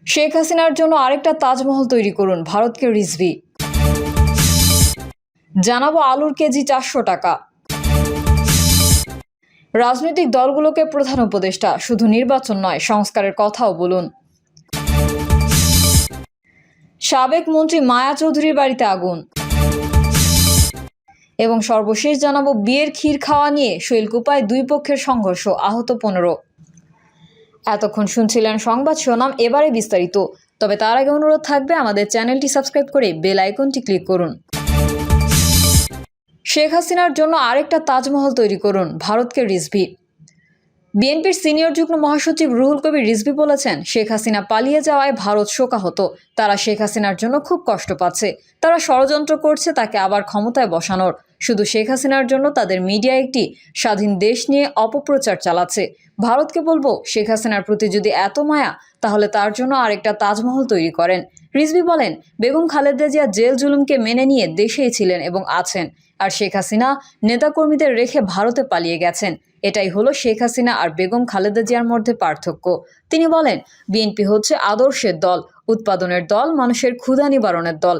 শেখ হাসিনার জন্য আরেকটা তাজমহল তৈরি করুন, ভারতকে রিজভি। জানাবো আলুর কেজি 400 টাকা। রাজনৈতিক দলগুলোকে প্রধান উপদেষ্টা, শুধু নির্বাচন নয় সংস্কারের কথাও বলুন। সাবেক মন্ত্রী মায়া চৌধুরীর বাড়িতে আগুন। এবং সর্বশেষ জানাবো বিয়ের ক্ষীর খাওয়া নিয়ে শৈলকুপায় দুই পক্ষের সংঘর্ষ, আহত 15। এতক্ষণ শুনছিলেন সংবাদ শিরোনাম, এবারে বিস্তারিত। তবে তার আগে অনুরোধ থাকবে আমাদের চ্যানেলটি সাবস্ক্রাইব করে বেল আইকনটি ক্লিক করুন। শেখ হাসিনার জন্য আরেকটা তাজমহল তৈরি করুন, ভারতকে রিজভি। বিএনপির সিনিয়র যুগ্ম মহাসচিব রুহুল কবির রিজভি বলেছেন, শেখ হাসিনা পালিয়ে যাওয়ায় ভারত শোকাহত। তারা শেখ হাসিনার জন্য খুব কষ্ট পাচ্ছে। তারা ষড়যন্ত্র করছে তাকে আবার ক্ষমতায় বসানোর। শুধু শেখ হাসিনার জন্য তাদের মিডিয়া একটি স্বাধীন দেশ নিয়ে অপপ্রচার চালাচ্ছে। ভারতকে বলবো, শেখ হাসিনার প্রতি যদি এত মায়া, তাহলে তার জন্য আরেকটা তাজমহল তৈরি করেন। রিজভি বলেন, বেগম খালেদা জিয়া জেল জুলুমকে মেনে নিয়ে দেশেই ছিলেন এবং আছেন, আর শেখ হাসিনা নেতাকর্মীদের রেখে ভারতে পালিয়ে গেছেন। এটাই হলো শেখ হাসিনা আর বেগম খালেদা জিয়ার মধ্যে পার্থক্য। তিনি বলেন, বিএনপি হচ্ছে আদর্শের দল, উৎপাদনের দল, মানুষের ক্ষুধা নিবারণের দল।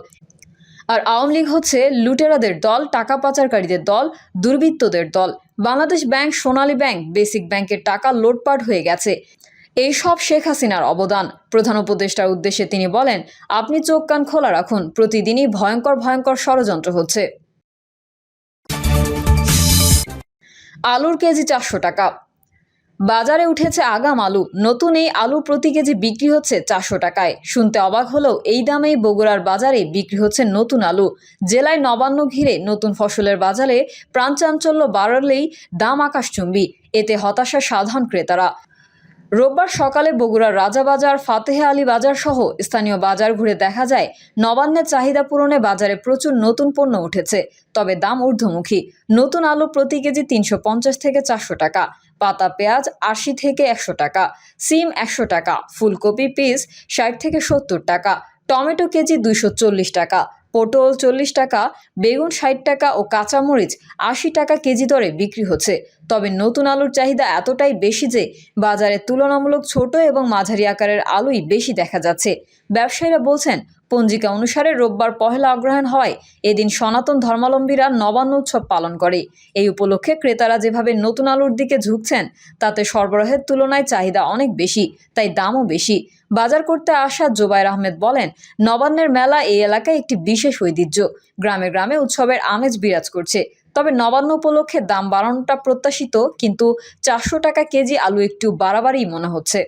আর আওয়ামী লীগ হচ্ছে লুটেরাদের দল, টাকা পাচারকারীদের দল, দুর্বৃত্তদের দল। বাংলাদেশ ব্যাংক, সোনালী ব্যাংক, বেসিক ব্যাংকের টাকা লোটপাট হয়ে গেছে। এই সব শেখ হাসিনার অবদান। প্রধান উপদেষ্টার উদ্দেশ্যে তিনি বলেন, আপনি চোখ কান খোলা রাখুন, প্রতিদিনই ভয়ঙ্কর ভয়ঙ্কর ষড়যন্ত্র হচ্ছে। আলুর কেজি 400 টাকা। বাজারে উঠেছে আগাম আলু। নতুন এই আলু প্রতি কেজি বিক্রি হচ্ছে 400 টাকায়। শুনতে অবাক হলেও এই দামেই বগুড়ার বাজারে বিক্রি হচ্ছে নতুন আলু। জেলায় নবান্ন ঘিরে নতুন ফসলের বাজারে প্রাণচাঞ্চল্য বাড়লেই দাম আকাশচুম্বী। এতে হতাশা সাধারণ ক্রেতারা। রোববার সকালে বগুড়ার রাজাবাজার, ফাতেহে আলী বাজার সহ স্থানীয় বাজার ঘুরে দেখা যায়, নবান্নের চাহিদা পূরণে বাজারে প্রচুর নতুন পণ্য উঠেছে। তবে দাম ঊর্ধ্বমুখী। নতুন আলু প্রতি কেজি 350 থেকে 400 টাকা, পাতা পেঁয়াজ 80 থেকে 100 টাকা, সিম 100 টাকা, ফুলকপি পিস 60 থেকে 70 টাকা, টমেটো কেজি 240 টাকা, পটল 40 টাকা, বেগুন 60 টাকা ও কাঁচামরিচ 80 টাকা কেজি দরে বিক্রি হচ্ছে। তবে নতুন আলুর চাহিদা এতটাই বেশি যে বাজারে তুলনামূলক ছোট এবং মাঝারি আকারের আলুই বেশি দেখা যাচ্ছে। ব্যবসায়ীরা বলছেন, পঞ্জিকা অনুসারে রোববার পহেলা অগ্রহায়ণ হওয়ায় এদিন সনাতন ধর্মাবলম্বীরা নবান্ন উৎসব পালন করে। এই উপলক্ষে ক্রেতারা যেভাবে নতুন আলুর দিকে ঝুঁকছেন, তাতে সরবরাহের তুলনায় চাহিদা অনেক বেশি, তাই দামও বেশি। বাজার করতে আসা জোবায়ের আহমেদ বলেন, নবান্নের মেলা এই এলাকায় একটি বিশেষ ঐতিহ্য। গ্রামে গ্রামে উৎসবের আমেজ বিরাজ করছে। তবে নবান্ন উপলক্ষে দাম বাড়ানোটা প্রত্যাশিত, কিন্তু 400 টাকা কেজি আলু একটু বাড়াবাড়ি মনে হচ্ছে।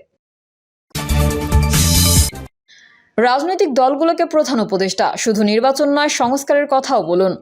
রাজনৈতিক দলগুলোকে প্রধান উপদেষ্টা, শুধু নির্বাচন নয় সংস্কারের কথাও বলুন।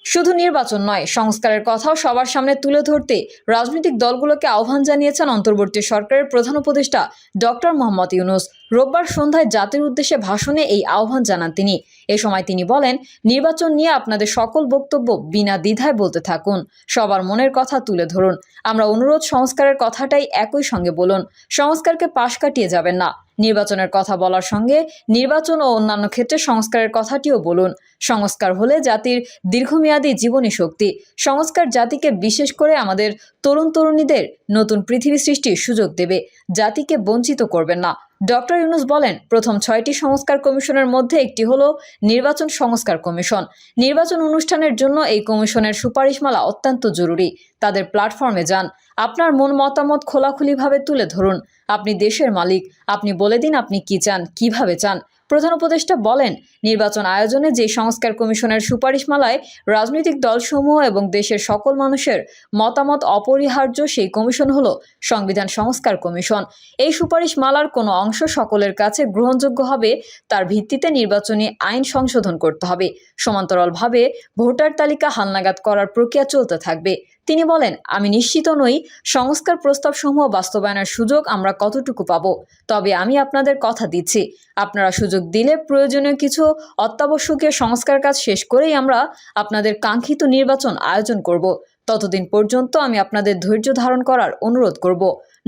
শুধু নির্বাচন নয় সংস্কারের কথাও সবার সামনে তুলে ধরতে রাজনৈতিক দলগুলোকে আহ্বান জানিয়েছেন অন্তর্বর্তী সরকারের প্রধান উপদেষ্টা ডক্টর মোহাম্মদ ইউনূস। রোববার সন্ধ্যায় জাতির উদ্দেশ্যে ভাষণে এই আহ্বান জানান তিনি। এ সময় তিনি বলেন, নির্বাচন নিয়ে আপনাদের সকল বক্তব্য বিনা দ্বিধায় বলতে থাকুন, সবার মনের কথা তুলে ধরুন। আমরা অনুরোধ, সংস্কারের কথাটাই একই সঙ্গে বলুন। সংস্কারকে পাশ কাটিয়ে যাবেন না। নির্বাচনের কথা বলার সঙ্গে নির্বাচন ও অন্যান্য ক্ষেত্রে সংস্কারের কথাটিও বলুন। সংস্কার হলে জাতির দীর্ঘমেয়াদী জীবনী শক্তি। সংস্কার জাতিকে, বিশেষ করে আমাদের তরুণ তরুণীদের নতুন পৃথিবী সৃষ্টির সুযোগ দেবে, জাতিকে বঞ্চিত করবেন না। ডক্টর ইউনূস বলেন, প্রথম 6টি সংস্কার কমিশনের মধ্যে একটি হলো নির্বাচন সংস্কার কমিশন। নির্বাচন অনুষ্ঠানের জন্য এই কমিশনের সুপারিশমালা অত্যন্ত জরুরি। তাদের প্ল্যাটফর্মে যান, আপনার মন মতামত খোলাখুলিভাবে তুলে ধরুন। আপনি দেশের মালিক, আপনি বলে দিন আপনি কি চান, কিভাবে চান। প্রধান উপদেষ্টা বলেন, নির্বাচন আয়োজনে যে সংস্কার কমিশনের সুপারিশমালায় রাজনৈতিক দলসমূহ এবং দেশের সকল মানুষের মতামত অপরিহার্য, সেই কমিশন হলো সংবিধান সংস্কার কমিশন। এই সুপারিশমালার কোনো অংশ সকলের কাছে গ্রহণযোগ্য হবে, তার ভিত্তিতে নির্বাচনী আইন সংশোধন করতে হবে। সমান্তরালভাবে ভোটার তালিকা হালনাগাদ করার প্রক্রিয়া চলতে থাকবে। তিনি বলেন, আমি নিশ্চিত নই সংস্কার প্রস্তাবসমূহ বাস্তবায়নের সুযোগ আমরা কতটুকু পাব। তবে আমি আপনাদের কথা দিচ্ছি, আপনারা সুযোগ দিলে প্রয়োজনীয় কিছু অত্যাবশ্যকীয় সংস্কার কাজ শেষ করেই আমরা আপনাদের কাঙ্ক্ষিত নির্বাচন আয়োজন করব। ততদিন পর্যন্ত আমি আপনাদের ধৈর্য ধারণ করার অনুরোধ করব।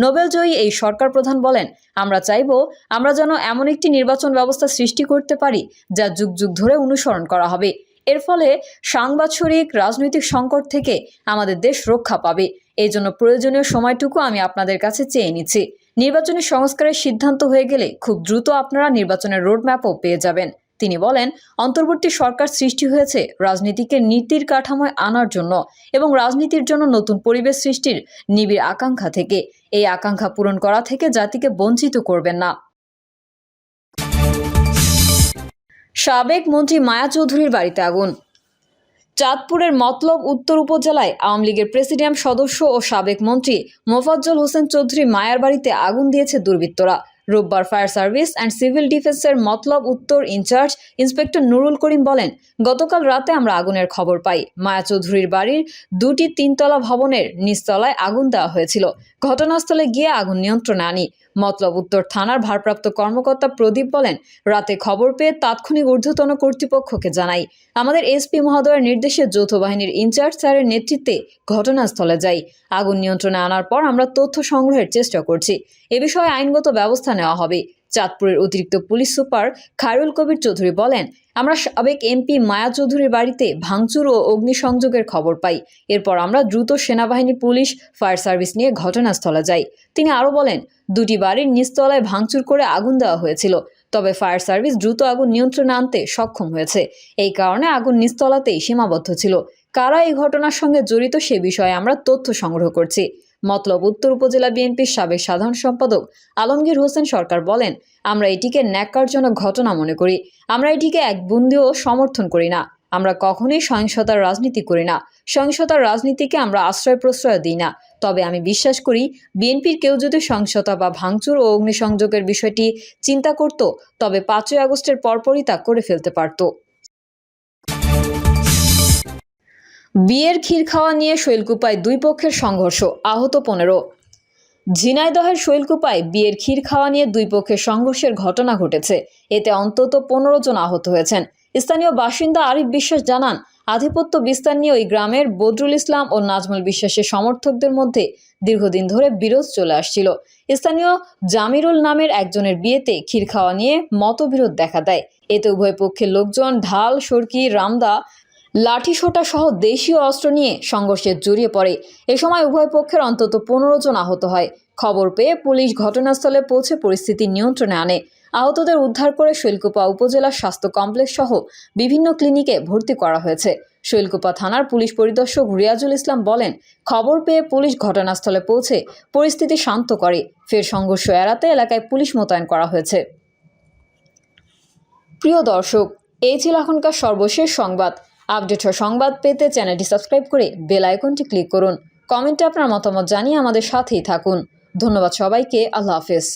নোবেলজয়ী এই সরকার প্রধান বলেন, আমরা চাইব আমরা যেন এমন একটি নির্বাচন ব্যবস্থা সৃষ্টি করতে পারি যা যুগ যুগ ধরে অনুসরণ করা হবে। এর ফলে সাংবাৎসরিক রাজনৈতিক সংকট থেকে আমাদের দেশ রক্ষা পাবে। এই জন্য প্রয়োজনীয় সময়টুকু আমি আপনাদের কাছে চেয়ে নিচ্ছি। নির্বাচনী সংস্কারের সিদ্ধান্ত হয়ে গেলে খুব দ্রুত আপনারা নির্বাচনের রোডম্যাপও পেয়ে যাবেন। তিনি বলেন, অন্তর্বর্তী সরকার সৃষ্টি হয়েছে রাজনীতিকে নীতির কাঠামোয় আনার জন্য এবং রাজনীতির জন্য নতুন পরিবেশ সৃষ্টির নিবিড় আকাঙ্ক্ষা থেকে। এই আকাঙ্ক্ষা পূরণ করা থেকে জাতিকে বঞ্চিত করবেন না। সাবেক মন্ত্রী মায়া চৌধুরীর বাড়িতে আগুন। চাঁদপুরের মতলব উত্তর উপজেলায় আওয়ামী লীগের প্রেসিডিয়াম সদস্য ও সাবেক মন্ত্রী মোফাজ্জল হোসেন চৌধুরী মায়ার বাড়িতে আগুন দিয়েছে দুর্বৃত্তরা। রোববার ফায়ার সার্ভিস অ্যান্ড সিভিল ডিফেন্সের মতলব উত্তর ইনচার্জ ইন্সপেক্টর নুরুল করিম বলেন, গতকাল রাতে আমরা আগুনের খবর পাই। মায়া চৌধুরীর বাড়ির 2টি 3তলা ভবনের নিচতলায় আগুন দেওয়া হয়েছিল। ঘটনাস্থলে গিয়ে আগুন নিয়ন্ত্রণে আনি। মতলব উত্তর থানার ভারপ্রাপ্ত কর্মকর্তা প্রদীপ বলেন, রাতে খবর পেয়ে তাৎক্ষণিক ঊর্ধ্বতন কর্তৃপক্ষকে জানাই। আমাদের এসপি মহোদয়ের নির্দেশে যৌথ বাহিনীর ইনচার্জ স্যারের নেতৃত্বে ঘটনাস্থলে যাই। আগুন নিয়ন্ত্রণে আনার পর আমরা তথ্য সংগ্রহের চেষ্টা করছি। এ বিষয়ে আইনগত ব্যবস্থা নেওয়া হবে। চাঁদপুরের অতিরিক্ত পুলিশ সুপার খায়রুল কবির চৌধুরী বলেন, আমরা সাবেক এমপি মায়া চৌধুরীর বাড়িতে ভাঙচুর ও অগ্নিসংযোগের খবর পাই। এরপর আমরা দ্রুত সেনাবাহিনী, পুলিশ, ফায়ার সার্ভিস নিয়ে ঘটনাস্থলে যাই। তিনি আরও বলেন, 2টি বাড়ির নিচতলায় ভাঙচুর করে আগুন দেওয়া হয়েছিল, তবে ফায়ার সার্ভিস দ্রুত আগুন নিয়ন্ত্রণে আনতে সক্ষম হয়েছে। এই কারণে আগুন নিচতলাতেই সীমাবদ্ধ ছিল। কারা এই ঘটনার সঙ্গে জড়িত সে বিষয়ে আমরা তথ্য সংগ্রহ করছি। মতলব উত্তর উপজেলা বিএনপির সাবেক সাধারণ সম্পাদক আলমগীর হোসেন সরকার বলেন, আমরা এটিকে ন্যাক্কারজনক ঘটনা মনে করি। আমরা এটিকে এক বিন্দুও সমর্থন করি না। আমরা কখনোই সহিংসতার রাজনীতি করি না। সহিংসতার রাজনীতিকে আমরা আশ্রয় প্রশ্রয় দিই না। তবে আমি বিশ্বাস করি, বিএনপির কেউ যদি সহিংসতা বা ভাঙচুর ও অগ্নিসংযোগের বিষয়টি চিন্তা করত, তবে 5ই আগস্টের পরপরই তা করে ফেলতে পারত। বিয়ের ক্ষীর খাওয়া নিয়ে শৈলকুপায় 2 পক্ষের সংঘর্ষ, আহত 15। ঝিনাইদহের শৈলকুপায় বিয়ের ক্ষীর খাওয়া নিয়ে 2 পক্ষের সংঘর্ষের ঘটনা ঘটেছে। এতে অন্তত 15 জন আহত হয়েছেন। স্থানীয় বাসিন্দা আরিফ বিশ্বাস জানান, আধিপত্য বিস্তার নিয়ে ওই গ্রামের বদরুল ইসলাম ও নাজমুল বিশ্বাসের সমর্থকদের মধ্যে দীর্ঘদিন ধরে বিরোধ চলে আসছিল। স্থানীয় জামিরুল নামের একজনের বিয়েতে ক্ষীর খাওয়া নিয়ে মতবিরোধ দেখা দেয়। এতে উভয় পক্ষের লোকজন ঢাল, সরকি, রামদা, লাঠিসোঁটা সহ দেশীয় অস্ত্র নিয়ে সংঘর্ষে জড়িয়ে পড়ে। এ সময় উভয় পক্ষের অন্তত 15 জন আহত হয়। খবর পেয়ে পুলিশ ঘটনাস্থলে পৌঁছে পরিস্থিতি নিয়ন্ত্রণে আনে। আহতদের উদ্ধার করে শৈলকুপা উপজেলা স্বাস্থ্য কমপ্লেক্স সহ বিভিন্ন ক্লিনিকে ভর্তি করা হয়েছে। শৈলকুপা থানার পুলিশ পরিদর্শক রিয়াজুল ইসলাম বলেন, খবর পেয়ে পুলিশ ঘটনাস্থলে পৌঁছে পরিস্থিতি শান্ত করে। ফের সংঘর্ষ এড়াতে এলাকায় পুলিশ মোতায়েন করা হয়েছে। প্রিয় দর্শক, এই ছিল এখনকার সর্বশেষ সংবাদ। আপডেট সংবাদ পেতে চ্যানেলটি সাবস্ক্রাইব করে বেল আইকনটি ক্লিক করুন। কমেন্টে আপনার মতামত জানিয়ে আমাদের সাথেই থাকুন। ধন্যবাদ সবাইকে। আল্লাহ হাফেজ।